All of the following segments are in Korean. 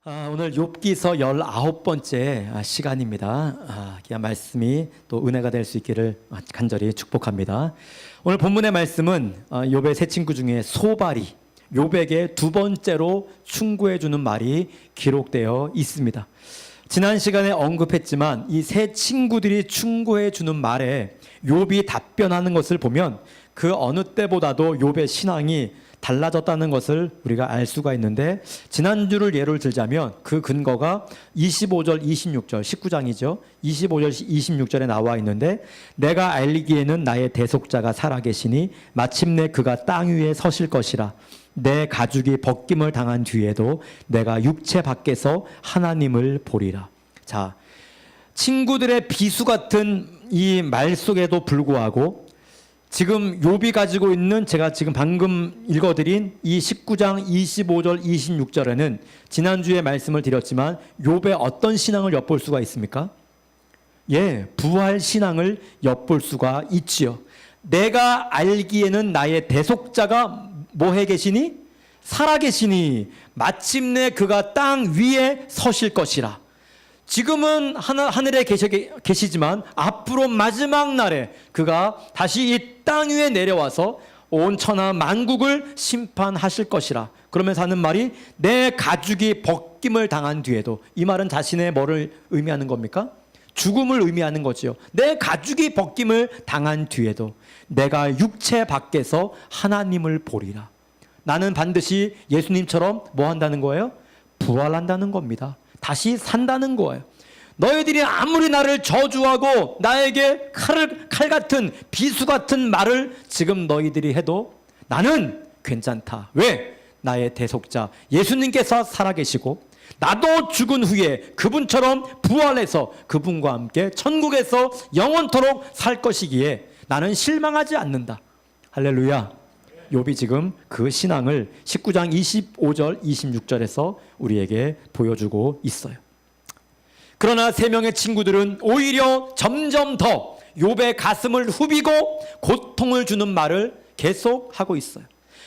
오늘 욥기서 19번째 시간입니다. 귀한 말씀이 또 은혜가 될 수 있기를 간절히 축복합니다. 오늘 본문의 말씀은 욥의 세 친구 중에 소발이 욥에게 두 번째로 충고해 주는 말이 기록되어 있습니다. 지난 시간에 언급했지만 이 세 친구들이 충고해 주는 말에 욥이 답변하는 것을 보면 그 어느 때보다도 욥의 신앙이 달라졌다는 것을 우리가 알 수가 있는데, 지난주를 예를 들자면 그 근거가 25절 26절 19장이죠 25절 26절에 나와 있는데, 내가 알기에는 나의 대속자가 살아계시니 마침내 그가 땅 위에 서실 것이라. 내 가죽이 벗김을 당한 뒤에도 내가 육체 밖에서 하나님을 보리라. 자, 친구들의 비수 같은 이 말 속에도 불구하고 지금 욥이 가지고 있는, 제가 지금 방금 읽어드린 이 19장 25절 26절에는 지난주에 말씀을 드렸지만 욥의 어떤 신앙을 엿볼 수가 있습니까? 부활 신앙을 엿볼 수가 있지요. 내가 알기에는 나의 대속자가 뭐해 계시니? 살아계시니 마침내 그가 땅 위에 서실 것이라. 지금은 하늘에 계시지만 앞으로 마지막 날에 그가 다시 이 땅 위에 내려와서 온 천하 만국을 심판하실 것이라. 그러면서 하는 말이 내 가죽이 벗김을 당한 뒤에도, 이 말은 자신의 뭐를 의미하는 겁니까? 죽음을 의미하는 거지요. 내 가죽이 벗김을 당한 뒤에도 내가 육체 밖에서 하나님을 보리라. 나는 반드시 예수님처럼 뭐 한다는 거예요? 부활한다는 겁니다. 다시 산다는 거예요. 너희들이 아무리 나를 저주하고 나에게 칼 같은 비수 같은 말을 지금 너희들이 해도 나는 괜찮다. 왜? 나의 대속자 예수님께서 살아계시고 나도 죽은 후에 그분처럼 부활해서 그분과 함께 천국에서 영원토록 살 것이기에 나는 실망하지 않는다. 할렐루야. 욥이 지금 그 신앙을 19장 25절 26절에서 우리에게 보여주고 있어요. 그러나 세 명의 친구들은 오히려 점점 더 욥의 가슴을 후비고 고통을 주는 말을 계속하고 있어요.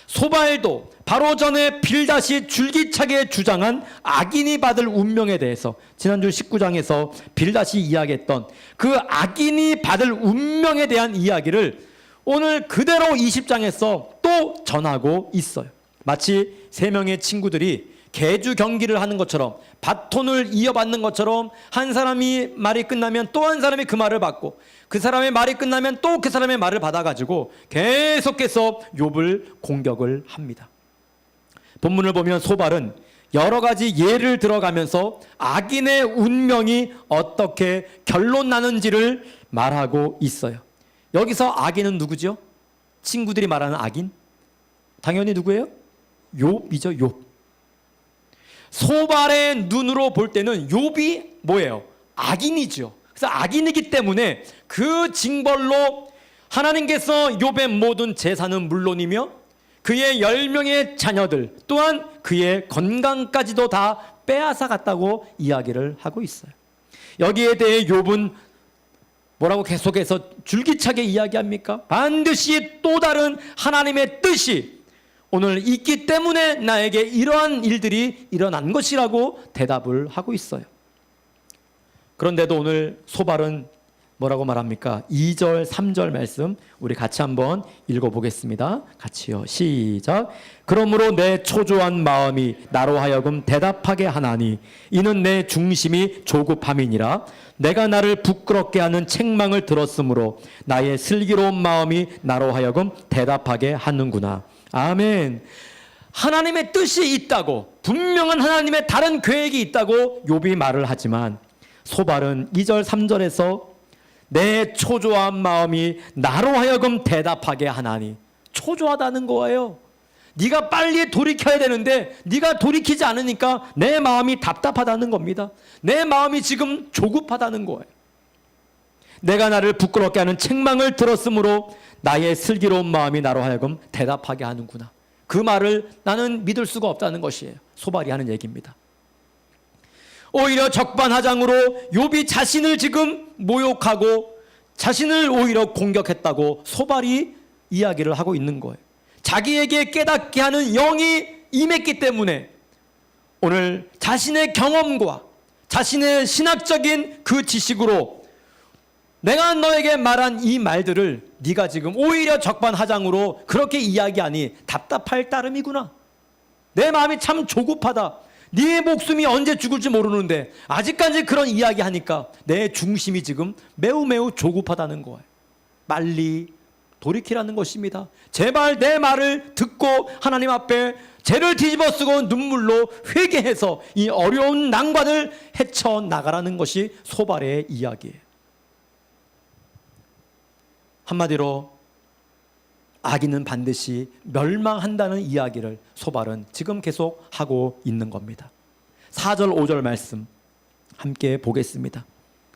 소발도 바로 전에 빌닷이 줄기차게 주장한 악인이 받을 운명에 대해서 지난주 19장에서 빌닷이 이야기했던 그 악인이 받을 운명에 대한 이야기를 오늘 그대로 20장에서 또 전하고 있어요. 마치 세 명의 친구들이 개주 경기를 하는 것처럼, 바톤을 이어받는 것처럼, 한 사람이 말이 끝나면 또 한 사람이 그 말을 받고, 그 사람의 말이 끝나면 또 그 사람의 말을 받아가지고 계속해서 욥을 공격을 합니다. 본문을 보면 소발은 여러 가지 예를 들어가면서 악인의 운명이 어떻게 결론 나는지를 말하고 있어요. 여기서 악인은 누구죠? 친구들이 말하는 악인? 당연히 누구예요? 욥이죠. 욥. 소발의 눈으로 볼 때는 욥이 뭐예요? 악인이죠. 그래서 악인이기 때문에 그 징벌로 하나님께서 욥의 모든 재산은 물론이며 그의 10명의 자녀들 또한 그의 건강까지도 다 빼앗아 갔다고 이야기를 하고 있어요. 여기에 대해 욥은 뭐라고 계속해서 줄기차게 이야기합니까? 반드시 또 다른 하나님의 뜻이 오늘 있기 때문에 나에게 이러한 일들이 일어난 것이라고 대답을 하고 있어요. 그런데도 오늘 소발은 뭐라고 말합니까? 2절 3절 말씀 우리 같이 한번 읽어보겠습니다. 같이요. 시작. 그러므로 내 초조한 마음이 나로 하여금 대답하게 하나니 이는 내 중심이 조급함이니라. 내가 나를 부끄럽게 하는 책망을 들었으므로 나의 슬기로운 마음이 나로 하여금 대답하게 하는구나. 아멘. 하나님의 뜻이 있다고, 분명한 하나님의 다른 계획이 있다고 욥이 말을 하지만 소발은 2절 3절에서 내 초조한 마음이 나로 하여금 대답하게 하나니, 초조하다는 거예요. 네가 빨리 돌이켜야 되는데 네가 돌이키지 않으니까 내 마음이 답답하다는 겁니다. 내 마음이 지금 조급하다는 거예요. 내가 나를 부끄럽게 하는 책망을 들었으므로 나의 슬기로운 마음이 나로 하여금 대답하게 하는구나. 그 말을 나는 믿을 수가 없다는 것이에요. 소발이 하는 얘기입니다. 오히려 적반하장으로 욥이 자신을 지금 모욕하고 자신을 오히려 공격했다고 소발이 이야기를 하고 있는 거예요. 자기에게 깨닫게 하는 영이 임했기 때문에 오늘 자신의 경험과 자신의 신학적인 그 지식으로 내가 너에게 말한 이 말들을 네가 지금 오히려 적반하장으로 그렇게 이야기하니 답답할 따름이구나. 내 마음이 참 조급하다. 네 목숨이 언제 죽을지 모르는데 아직까지 그런 이야기하니까 내 중심이 지금 매우 매우 조급하다는 거예요. 빨리 돌이키라는 것입니다. 제발 내 말을 듣고 하나님 앞에 죄를 뒤집어 쓰고 눈물로 회개해서 이 어려운 난관을 헤쳐나가라는 것이 소발의 이야기예요. 한마디로 악인은 반드시 멸망한다는 이야기를 소발은 지금 계속 하고 있는 겁니다. 4절 5절 말씀 함께 보겠습니다.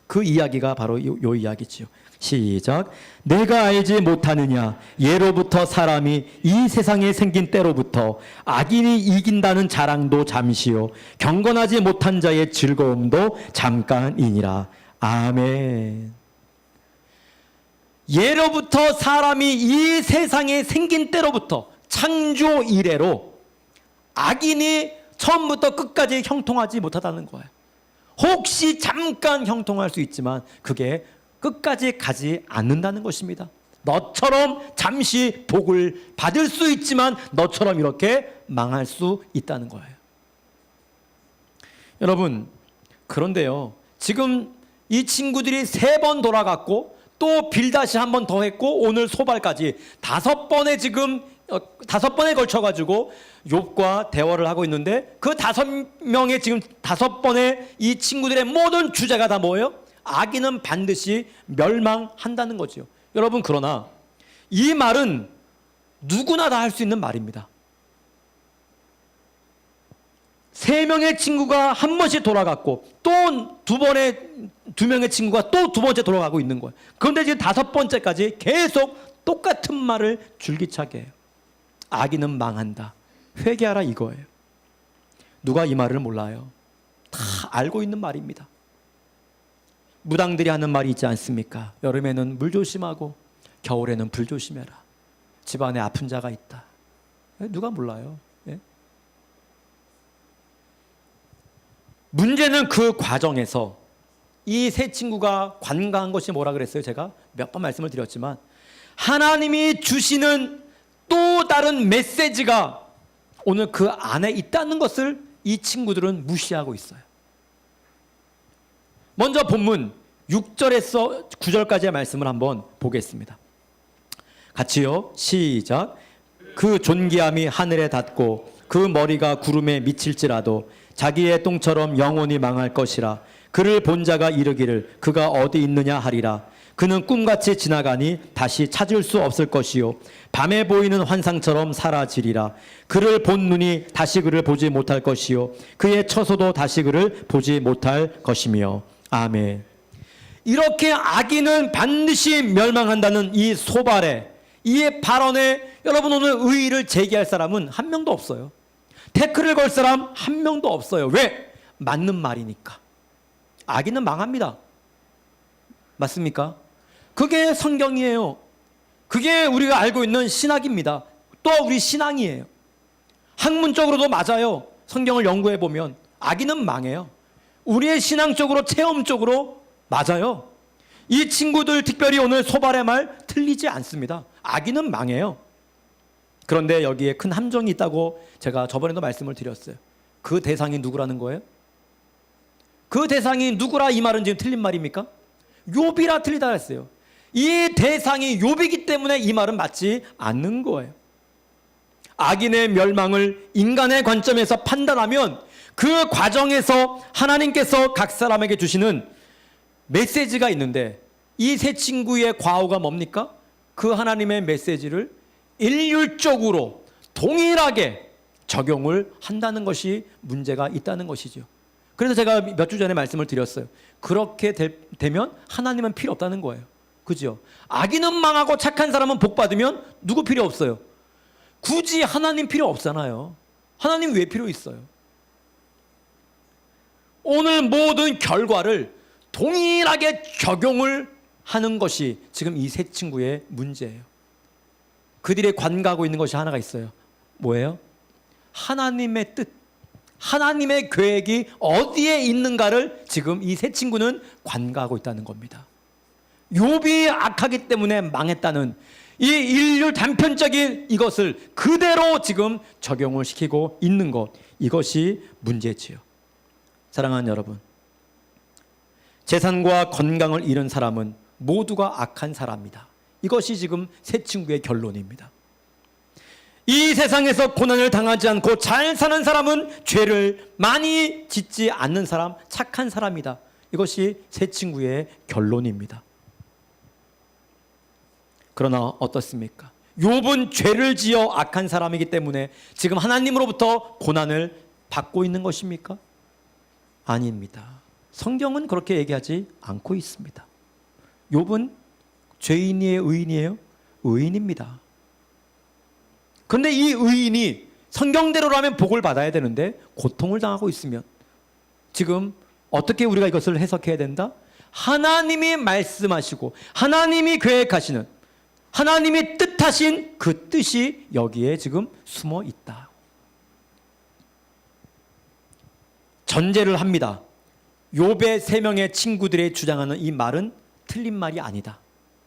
그 이야기가 바로 요 이야기지요. 시작. 내가 알지 못하느냐 예로부터 사람이 이 세상에 생긴 때로부터 악인이 이긴다는 자랑도 잠시요 경건하지 못한 자의 즐거움도 잠깐이니라. 아멘. 예로부터 사람이 이 세상에 생긴 때로부터 창조 이래로 악인이 처음부터 끝까지 형통하지 못하다는 거예요. 혹시 잠깐 형통할 수 있지만 그게 끝까지 가지 않는다는 것입니다. 너처럼 잠시 복을 받을 수 있지만 너처럼 이렇게 망할 수 있다는 거예요. 여러분, 그런데요, 지금 이 친구들이 3번 돌아갔고 또 빌다시 한 번 더 했고 오늘 소발까지 5번에 지금 5번에 걸쳐가지고 욥과 대화를 하고 있는데 그 5명의 지금 5번의 이 친구들의 모든 주제가 다 뭐예요? 악인은 반드시 멸망한다는 거죠. 여러분, 그러나 이 말은 누구나 다 할 수 있는 말입니다. 3명의 친구가 한 번씩 돌아갔고 또 2명의 친구가 또 2번째 돌아가고 있는 거예요. 그런데 지금 5번째까지 계속 똑같은 말을 줄기차게 해요. 악인은 망한다. 회개하라 이거예요. 누가 이 말을 몰라요? 다 알고 있는 말입니다. 무당들이 하는 말이 있지 않습니까? 여름에는 물 조심하고 겨울에는 불 조심해라. 집안에 아픈 자가 있다. 누가 몰라요? 예? 문제는 그 과정에서 이 세 친구가 관가한 것이 뭐라 그랬어요? 제가 몇 번 말씀을 드렸지만 하나님이 주시는 또 다른 메시지가 오늘 그 안에 있다는 것을 이 친구들은 무시하고 있어요. 먼저 본문 6절에서 9절까지의 말씀을 한번 보겠습니다. 같이요. 시작. 그 존귀함이 하늘에 닿고 그 머리가 구름에 미칠지라도 자기의 똥처럼 영원히 망할 것이라. 그를 본 자가 이르기를 그가 어디 있느냐 하리라. 그는 꿈같이 지나가니 다시 찾을 수 없을 것이요 밤에 보이는 환상처럼 사라지리라. 그를 본 눈이 다시 그를 보지 못할 것이요 그의 처소도 다시 그를 보지 못할 것이며. 아멘. 이렇게 악인은 반드시 멸망한다는 이 소발에, 이 발언에 여러분 오늘 의의를 제기할 사람은 한 명도 없어요. 태클을 걸 사람 한 명도 없어요. 왜? 맞는 말이니까. 악인은 망합니다. 맞습니까? 그게 성경이에요. 그게 우리가 알고 있는 신학입니다. 또 우리 신앙이에요. 학문적으로도 맞아요. 성경을 연구해 보면 악인은 망해요. 우리의 신앙적으로 체험적으로 맞아요. 이 친구들 특별히 오늘 소발의 말 틀리지 않습니다. 악인은 망해요. 그런데 여기에 큰 함정이 있다고 제가 저번에도 말씀을 드렸어요. 그 대상이 누구라는 거예요? 그 대상이 누구라 이 말은 지금 틀린 말입니까? 욥이라 틀리다 했어요. 이 대상이 욥이기 때문에 이 말은 맞지 않는 거예요. 악인의 멸망을 인간의 관점에서 판단하면 그 과정에서 하나님께서 각 사람에게 주시는 메시지가 있는데 이 세 친구의 과오가 뭡니까? 그 하나님의 메시지를 일률적으로 동일하게 적용을 한다는 것이 문제가 있다는 것이죠. 그래서 제가 몇 주 전에 말씀을 드렸어요. 그렇게 되면 하나님은 필요 없다는 거예요. 그죠? 악인은 망하고 착한 사람은 복 받으면 누구 필요 없어요? 굳이 하나님 필요 없잖아요. 하나님 왜 필요 있어요? 오늘 모든 결과를 동일하게 적용을 하는 것이 지금 이 세 친구의 문제예요. 그들이 관가하고 있는 것이 하나가 있어요. 뭐예요? 하나님의 뜻, 하나님의 계획이 어디에 있는가를 지금 이 세 친구는 관가하고 있다는 겁니다. 욥이 악하기 때문에 망했다는 이 인류 단편적인 이것을 그대로 지금 적용을 시키고 있는 것, 이것이 문제지요. 사랑하는 여러분, 재산과 건강을 잃은 사람은 모두가 악한 사람이다. 이것이 지금 세 친구의 결론입니다. 이 세상에서 고난을 당하지 않고 잘 사는 사람은 죄를 많이 짓지 않는 사람, 착한 사람이다. 이것이 세 친구의 결론입니다. 그러나 어떻습니까? 욥은 죄를 지어 악한 사람이기 때문에 지금 하나님으로부터 고난을 받고 있는 것입니까? 아닙니다. 성경은 그렇게 얘기하지 않고 있습니다. 욥은 죄인이에요, 의인이에요? 의인입니다. 그런데 이 의인이 성경대로라면 복을 받아야 되는데 고통을 당하고 있으면 지금 어떻게 우리가 이것을 해석해야 된다? 하나님이 말씀하시고 하나님이 계획하시는, 하나님이 뜻하신 그 뜻이 여기에 지금 숨어 있다. 전제를 합니다. 욥의 세 명의 친구들이 주장하는 이 말은 틀린 말이 아니다.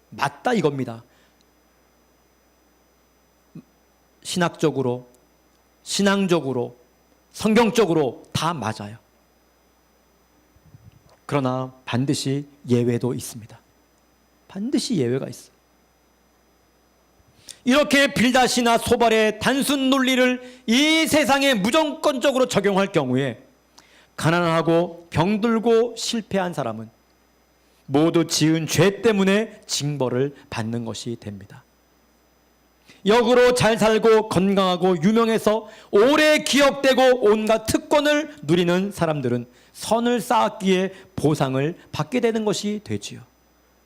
맞다 이겁니다. 신학적으로, 신앙적으로, 성경적으로 다 맞아요. 그러나 반드시 예외도 있습니다. 반드시 예외가 있어요. 이렇게 빌닷이나 소발의 단순 논리를 이 세상에 무조건적으로 적용할 경우에 가난하고 병들고 실패한 사람은 모두 지은 죄 때문에 징벌을 받는 것이 됩니다. 역으로 잘 살고 건강하고 유명해서 오래 기억되고 온갖 특권을 누리는 사람들은 선을 쌓았기에 보상을 받게 되는 것이 되지요.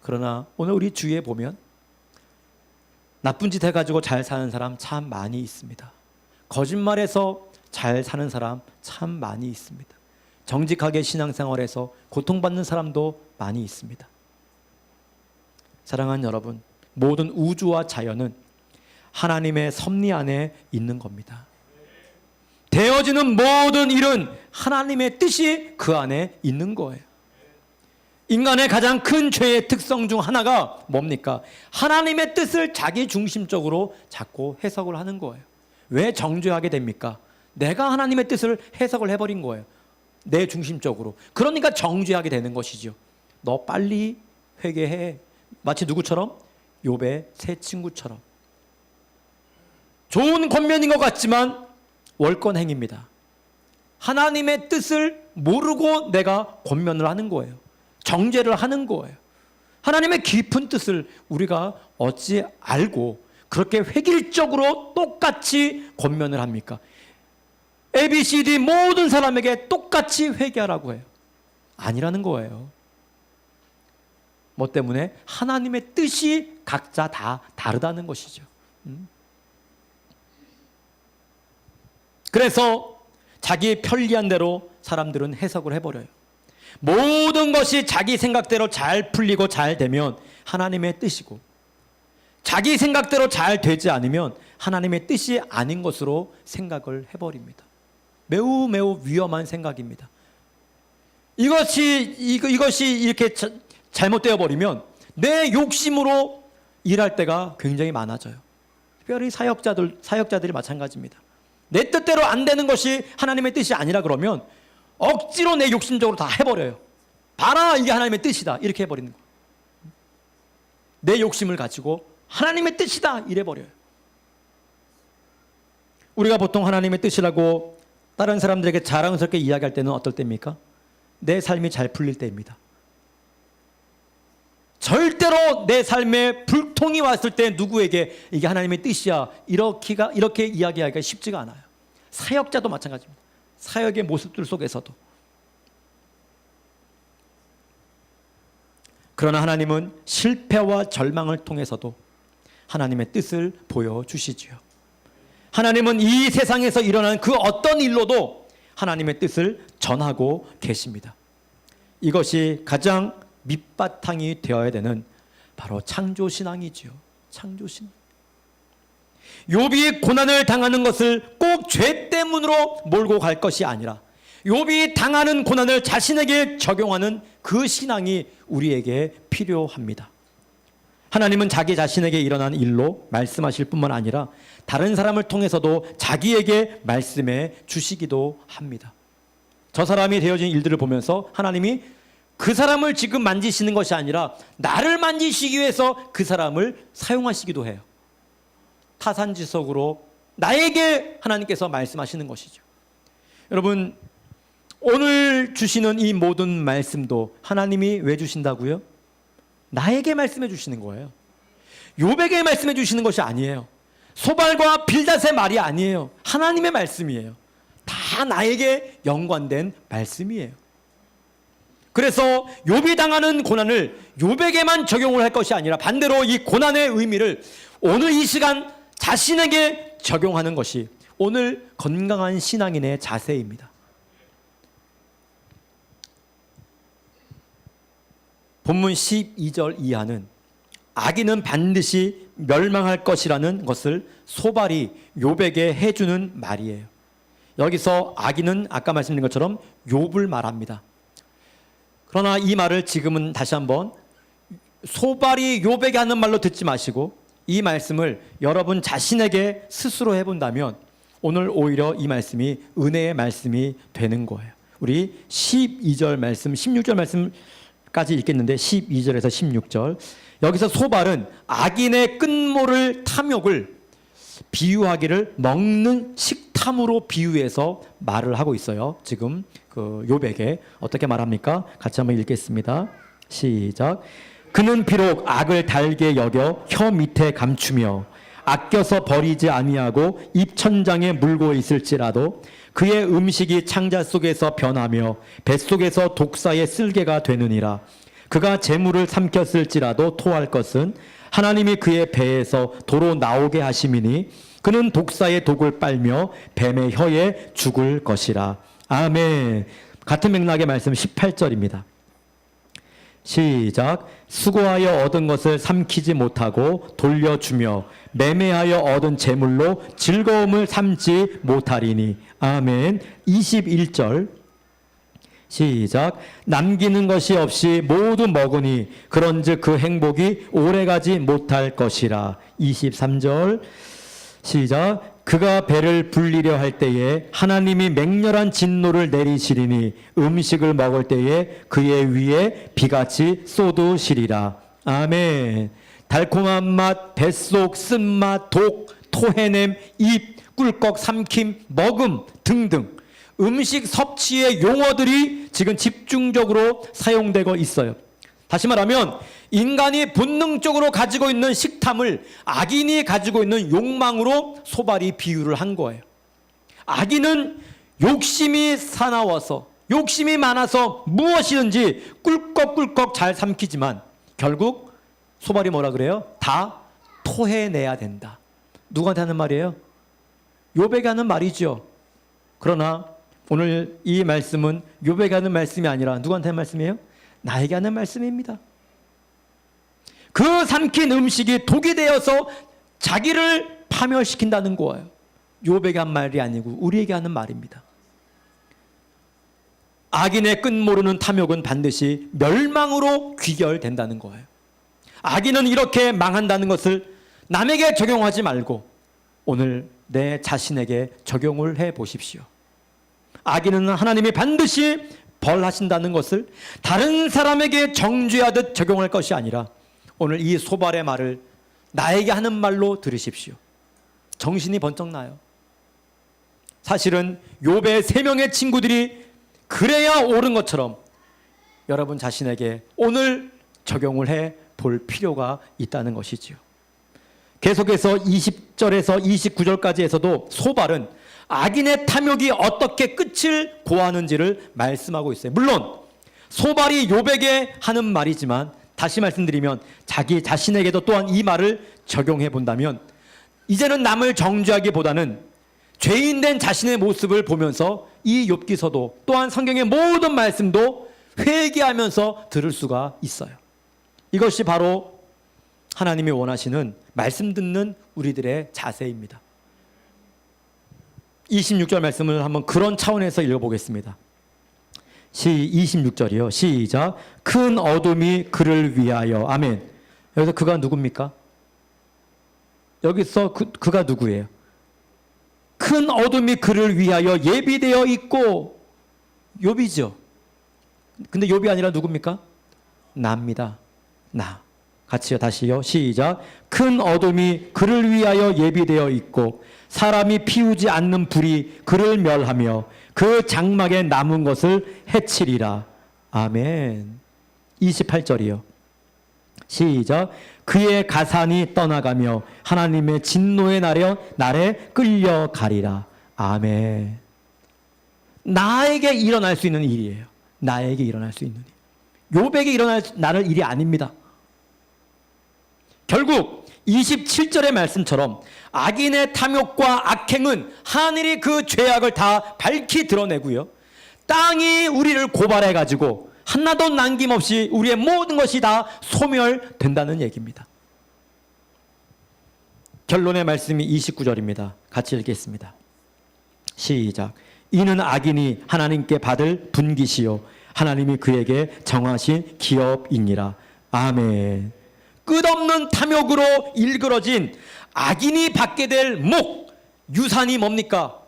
그러나 오늘 우리 주위에 보면 나쁜 짓 해가지고 잘 사는 사람 참 많이 있습니다. 거짓말해서 잘 사는 사람 참 많이 있습니다. 정직하게 신앙생활해서 고통받는 사람도 많이 있습니다. 사랑하는 여러분, 모든 우주와 자연은 하나님의 섭리 안에 있는 겁니다. 되어지는 모든 일은 하나님의 뜻이 그 안에 있는 거예요. 인간의 가장 큰 죄의 특성 중 하나가 뭡니까? 하나님의 뜻을 자기 중심적으로 자꾸 해석을 하는 거예요. 왜 정죄하게 됩니까? 내가 하나님의 뜻을 해석을 해버린 거예요. 내 중심적으로. 그러니까 정죄하게 되는 것이죠. 너 빨리 회개해. 마치 누구처럼? 욥의 세 친구처럼. 좋은 권면인 것 같지만 월권행입니다. 하나님의 뜻을 모르고 내가 권면을 하는 거예요. 정죄를 하는 거예요. 하나님의 깊은 뜻을 우리가 어찌 알고 그렇게 획일적으로 똑같이 권면을 합니까? ABCD 모든 사람에게 똑같이 회개하라고 해요. 아니라는 거예요. 뭐 때문에? 하나님의 뜻이 각자 다 다르다는 것이죠. 그래서 자기 편리한 대로 사람들은 해석을 해버려요. 모든 것이 자기 생각대로 잘 풀리고 잘 되면 하나님의 뜻이고, 자기 생각대로 잘 되지 않으면 하나님의 뜻이 아닌 것으로 생각을 해버립니다. 매우 매우 위험한 생각입니다. 이것이 이렇게 잘못되어 버리면 내 욕심으로 일할 때가 굉장히 많아져요. 특별히 사역자들이 마찬가지입니다. 내 뜻대로 안 되는 것이 하나님의 뜻이 아니라 그러면 억지로 내 욕심적으로 다 해버려요. 봐라, 이게 하나님의 뜻이다, 이렇게 해버리는 거예요. 내 욕심을 가지고 하나님의 뜻이다 이래버려요. 우리가 보통 하나님의 뜻이라고 다른 사람들에게 자랑스럽게 이야기할 때는 어떨 때입니까? 내 삶이 잘 풀릴 때입니다. 절대로 내 삶에 불통이 왔을 때 누구에게 이게 하나님의 뜻이야 이렇게 이야기하기가 쉽지가 않아요. 사역자도 마찬가지입니다. 사역의 모습들 속에서도. 그러나 하나님은 실패와 절망을 통해서도 하나님의 뜻을 보여주시지요. 하나님은 이 세상에서 일어난 그 어떤 일로도 하나님의 뜻을 전하고 계십니다. 이것이 가장 밑바탕이 되어야 되는 바로 창조신앙이지요. 창조신앙. 욥이 고난을 당하는 것을 꼭 죄 때문으로 몰고 갈 것이 아니라 욥이 당하는 고난을 자신에게 적용하는 그 신앙이 우리에게 필요합니다. 하나님은 자기 자신에게 일어난 일로 말씀하실 뿐만 아니라 다른 사람을 통해서도 자기에게 말씀해 주시기도 합니다. 저 사람이 되어진 일들을 보면서 하나님이 그 사람을 지금 만지시는 것이 아니라 나를 만지시기 위해서 그 사람을 사용하시기도 해요. 타산지석으로 나에게 하나님께서 말씀하시는 것이죠. 여러분, 오늘 주시는 이 모든 말씀도 하나님이 왜 주신다고요? 나에게 말씀해 주시는 거예요. 욥에게 말씀해 주시는 것이 아니에요. 소발과 빌닷의 말이 아니에요. 하나님의 말씀이에요. 다 나에게 연관된 말씀이에요. 그래서 욥이 당하는 고난을 욥에게만 적용을 할 것이 아니라 반대로 이 고난의 의미를 오늘 이 시간 자신에게 적용하는 것이 오늘 건강한 신앙인의 자세입니다. 본문 12절 이하는 악인은 반드시 멸망할 것이라는 것을 소발이 욥에게 해주는 말이에요. 여기서 악인은 아까 말씀드린 것처럼 욥을 말합니다. 그러나 이 말을 지금은 다시 한번 소발이 욥에게 하는 말로 듣지 마시고 이 말씀을 여러분 자신에게 스스로 해본다면 오늘 오히려 이 말씀이 은혜의 말씀이 되는 거예요. 우리 12절 말씀, 16절 말씀까지 읽겠는데 12절에서 16절 여기서 소발은 악인의 끝모를 탐욕을 비유하기를 먹는 식탐으로 비유해서 말을 하고 있어요. 지금 그 욥에게 어떻게 말합니까? 같이 한번 읽겠습니다. 시작. 그는 비록 악을 달게 여겨 혀 밑에 감추며 아껴서 버리지 아니하고 입천장에 물고 있을지라도 그의 음식이 창자 속에서 변하며 뱃속에서 독사의 쓸개가 되느니라. 그가 재물을 삼켰을지라도 토할 것은 하나님이 그의 배에서 도로 나오게 하심이니 그는 독사의 독을 빨며 뱀의 혀에 죽을 것이라. 아멘. 같은 맥락의 말씀 18절입니다. 시작. 수고하여 얻은 것을 삼키지 못하고 돌려주며 매매하여 얻은 재물로 즐거움을 삼지 못하리니. 아멘. 21절 시작. 남기는 것이 없이 모두 먹으니 그런즉 그 행복이 오래가지 못할 것이라. 23절 시작. 그가 배를 불리려 할 때에 하나님이 맹렬한 진노를 내리시리니 음식을 먹을 때에 그의 위에 비같이 쏟으시리라. 아멘. 달콤한 맛, 뱃속 쓴맛, 독, 토해냄, 입, 꿀꺽 삼킴, 먹음 등등 음식 섭취의 용어들이 지금 집중적으로 사용되고 있어요. 다시 말하면 인간이 본능적으로 가지고 있는 식탐을 악인이 가지고 있는 욕망으로 소발이 비유를 한 거예요. 악인은 욕심이 사나워서 욕심이 많아서 무엇이든지 꿀꺽꿀꺽 잘 삼키지만 결국 소발이 뭐라 그래요? 다 토해내야 된다. 누구한테 하는 말이에요? 욥에게 하는 말이죠. 그러나 오늘 이 말씀은 욥에게 하는 말씀이 아니라 누구한테 하는 말씀이에요? 나에게 하는 말씀입니다. 그 삼킨 음식이 독이 되어서 자기를 파멸시킨다는 거예요. 욥에게 한 말이 아니고 우리에게 하는 말입니다. 악인의 끝모르는 탐욕은 반드시 멸망으로 귀결된다는 거예요. 악인은 이렇게 망한다는 것을 남에게 적용하지 말고 오늘 내 자신에게 적용을 해 보십시오. 악인은 하나님이 반드시 벌하신다는 것을 다른 사람에게 정죄하듯 적용할 것이 아니라 오늘 이 소발의 말을 나에게 하는 말로 들으십시오. 정신이 번쩍 나요. 사실은 욥의 3명의 친구들이 그래야 옳은 것처럼 여러분 자신에게 오늘 적용을 해 볼 필요가 있다는 것이지요. 계속해서 20절에서 29절까지에서도 소발은 악인의 탐욕이 어떻게 끝을 고하는지를 말씀하고 있어요. 물론 소발이 욥에게 하는 말이지만 다시 말씀드리면 자기 자신에게도 또한 이 말을 적용해 본다면 이제는 남을 정죄하기보다는 죄인된 자신의 모습을 보면서 이 욥기서도 또한 성경의 모든 말씀도 회개하면서 들을 수가 있어요. 이것이 바로 하나님이 원하시는 말씀 듣는 우리들의 자세입니다. 26절 말씀을 한번 그런 차원에서 읽어보겠습니다. 26절이요. 시작. 큰 어둠이 그를 위하여. 아멘. 여기서 그가 누굽니까? 여기서 그가 누구예요? 큰 어둠이 그를 위하여 예비되어 있고. 욥이죠. 근데 욥이 아니라 누굽니까? 나입니다. 나. 같이요. 다시요. 시작. 큰 어둠이 그를 위하여 예비되어 있고 사람이 피우지 않는 불이 그를 멸하며 그 장막에 남은 것을 해치리라. 아멘. 28절이요. 시작. 그의 가산이 떠나가며 하나님의 진노의 날에 끌려가리라. 아멘. 나에게 일어날 수 있는 일이에요. 나에게 일어날 수 있는 일. 욥에게 일어날 일이 아닙니다. 결국 27절의 말씀처럼 악인의 탐욕과 악행은 하늘이 그 죄악을 다 밝히 드러내고요. 땅이 우리를 고발해가지고 하나도 남김없이 우리의 모든 것이 다 소멸된다는 얘기입니다. 결론의 말씀이 29절입니다. 같이 읽겠습니다. 시작. 이는 악인이 하나님께 받을 분깃이요 하나님이 그에게 정하신 기업이니라. 아멘. 끝없는 탐욕으로 일그러진 악인이 받게 될 목, 유산이 뭡니까?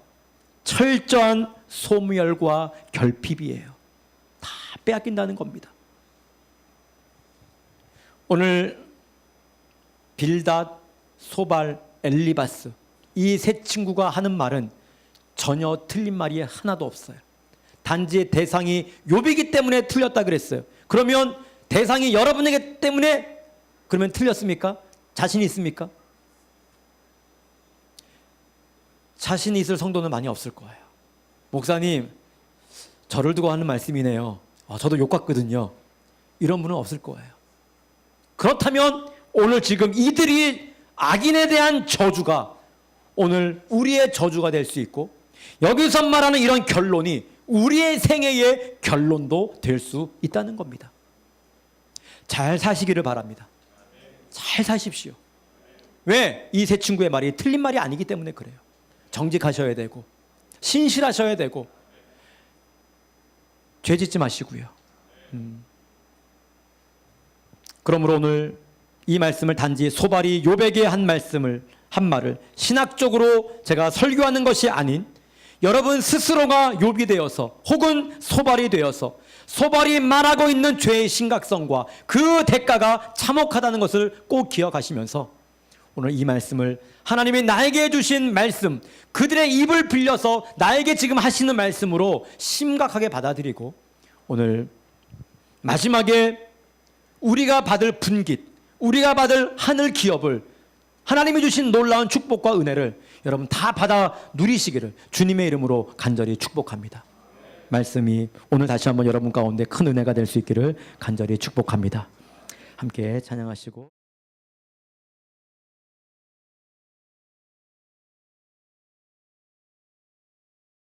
철저한 소멸과 결핍이에요. 다 빼앗긴다는 겁니다. 오늘 빌닷, 소발, 엘리바스 이 세 친구가 하는 말은 전혀 틀린 말이 하나도 없어요. 단지 대상이 욥이기 때문에 틀렸다 그랬어요. 그러면 대상이 여러분에게 때문에 그러면 틀렸습니까? 자신이 있습니까? 자신이 있을 성도는 많이 없을 거예요. 목사님, 저를 두고 하는 말씀이네요. 저도 욕 같거든요. 이런 분은 없을 거예요. 그렇다면 오늘 지금 이들이 악인에 대한 저주가 오늘 우리의 저주가 될 수 있고 여기서 말하는 이런 결론이 우리의 생애의 결론도 될 수 있다는 겁니다. 잘 사시기를 바랍니다. 잘 사십시오. 왜? 이 세 친구의 말이 틀린 말이 아니기 때문에 그래요. 정직하셔야 되고 신실하셔야 되고 죄 짓지 마시고요. 그러므로 오늘 이 말씀을 단지 소발이 욥에게 한 말을 신학적으로 제가 설교하는 것이 아닌 여러분 스스로가 욥이 되어서 혹은 소발이 되어서 소발이 말하고 있는 죄의 심각성과 그 대가가 참혹하다는 것을 꼭 기억하시면서 오늘 이 말씀을 하나님이 나에게 주신 말씀, 그들의 입을 빌려서 나에게 지금 하시는 말씀으로 심각하게 받아들이고 오늘 마지막에 우리가 받을 분깃, 우리가 받을 하늘 기업을 하나님이 주신 놀라운 축복과 은혜를 여러분 다 받아 누리시기를 주님의 이름으로 간절히 축복합니다. 말씀이 오늘 다시 한번 여러분 가운데 큰 은혜가 될 수 있기를 간절히 축복합니다. 함께 찬양하시고